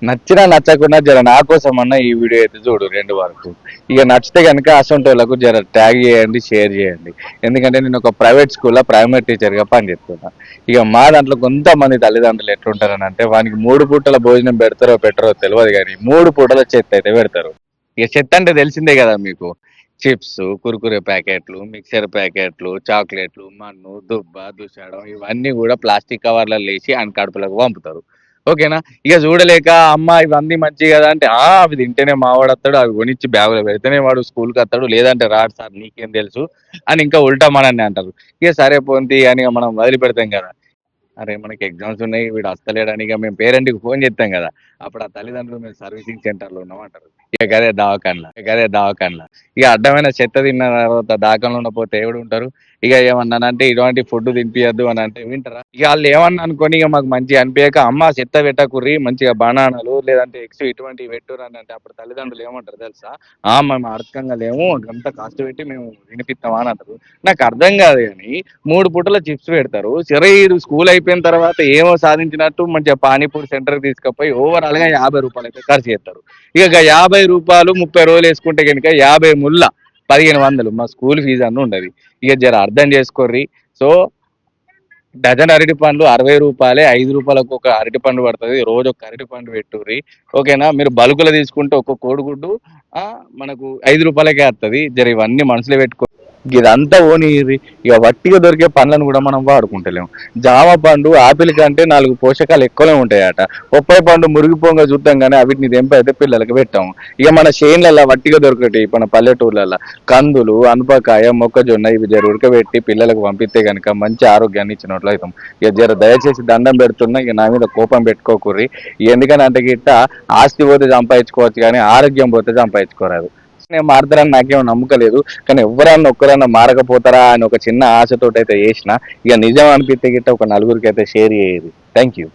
నచ్చినా నచ్చకుండా జర నా కోసం అన్న ఈ వీడియో అయితే చూడు 2 వరకు. ఇక నచ్చితే కనుక అసొంటోళ్ళకు జర ట్యాగ్ చేయండి, షేర్ చేయండి. ఎందుకంటే నేను ఒక ప్రైవేట్ స్కూల్లో ప్రైమరీ టీచర్గా పనిచేస్తున్నా. ఇక మా దాంట్లో కొంతమంది తల్లిదండ్రులు ఎట్లుంటారని అంటే వానికి 3 పూటల భోజనం పెడతారో పెట్టరో తెలియదు, కానీ 3 పూటల చెత్త అయితే పెడతారు. ఇక చెత్త అంటే తెలిసిందే కదా మీకు. చిప్స్, కుర్కురే ప్యాకెట్లు, మిక్చర్ ప్యాకెట్లు, చాక్లెట్లు, మన్ను, దుబ్బ, దుషాడం ఇవన్నీ కూడా ప్లాస్టిక్ కవర్లలో వేసి ఆయన కడుపులకు పంపుతారు. ఓకేనా? ఇక చూడలేక అమ్మ ఇవన్నీ మంచి కదా అంటే అవి తింటేనే మావాడు వస్తాడు, అవి కొనిచ్చి బ్యాగులో పెడితేనే వాడు స్కూల్కి వస్తాడు, లేదంటే రాడు సార్ నీకేం తెలుసు అని ఇంకా ఉల్టా మనల్ని అంటారు. ఇక సరే పోంతి అని ఇక మనం వదిలిపెడతాం కదా. అరే మనకి ఎగ్జామ్స్ ఉన్నాయి వీడు వస్తలేడని ఇక మేము పేరెంట్కి ఫోన్ చేస్తాం కదా. అప్పుడు ఆ తల్లిదండ్రులు మేము సర్వీసింగ్ సెంటర్లో ఉన్నామంటారు. ఇక గదే దావకాన్లా ఇక అడ్డమైన చెత్త తిన్న తర్వాత దాకంలో ఉన్న పోతే ఎవడు ఉంటారు. ఇక ఏమన్నానంటే ఇటువంటి ఫుడ్ తినిపించద్దు అని అంటే వింటారా? ఇక వాళ్ళు ఏమన్నా అనుకొని ఇక మాకు మంచిగా అనిపించక అమ్మ చెత్త పెట్టకుర్రి మంచిగా బనానాలు లేదంటే ఎగ్స్ ఇటువంటివి పెట్టుర్రు అని అంటే అప్పుడు తల్లిదండ్రులు ఏమంటారు తెలుసా? మేము అర్థంగా లేము అంత కాస్ట్ పెట్టి మేము వినిపిస్తామా అని అంటారు. నాకు అర్థం కాదు కానీ 3 పూటల చిప్స్ పెడతారు. సరే ఈ స్కూల్ అయిపోయిన తర్వాత ఏమో సాధించినట్టు మంచిగా పానీపూరి సెంటర్కి తీసుకుపోయి ఓవరాల్గా 50 రూపాయలు అయితే ఖర్చు చేస్తారు. ఇక 50 రూపాయలు 30 రోజులు వేసుకుంటే కనుక 50 ముళ్ళ 1500 మా స్కూల్ ఫీజు అన్న ఉండదు. ఇక జర అర్థం చేసుకోర్రి. సో డజన్ అరటి పండ్లు 60 రూపాయలే, 5 రూపాయలకు ఒక అరటి పండు పడుతుంది. రోజు ఒక అరటి పండు పెట్టుర్రి. ఓకేనా? మీరు బల్కులో తీసుకుంటే ఒక కోడిగుడ్డు మనకు 5 రూపాయలకే వస్తుంది. జర ఇవన్నీ మనసులో పెట్టుకో. ఇదంతా ఓనిరి. ఇక వట్టిగా దొరికే పండ్లను కూడా మనం వాడుకుంటలేము. జామ పండు ఆపిల్ కంటే 4 పోషకాలు ఎక్కువనే ఉంటాయట. బొప్పాయి పండు మురిగిపోగా చూద్దాం కానీ వీటిని తెంపి అయితే పిల్లలకి పెట్టాము. ఇక మన చేన్లలో వట్టిగా దొరకటి మన పల్లెటూర్లలో కందులు, అనపకాయ, మొక్కజొన్న ఇవి జర ఉడకబెట్టి పిల్లలకు పంపిస్తే కనుక మంచి ఆరోగ్యాన్ని ఇచ్చినట్లు అవుతాం. ఇక జర దయచేసి దండం పెడుతున్నా, ఇక నా మీద కోపం పెట్టుకోకుర్రి. ఎందుకని అంటే గిట్ట ఆస్తి పోతే సంపాదించుకోవచ్చు కానీ ఆరోగ్యం పోతే సంపాదించుకోరాదు. నేను మారుతారని నాకేమో నమ్మకం లేదు, కానీ ఎవరన్నా ఒక్కరన్నా మారకపోతారా అని ఒక చిన్న ఆశతోటి అయితే చేసిన. ఇక నిజం అనిపిస్తే గిట్ట ఒక 4 అయితే షేర్ చేయేది. Thank you.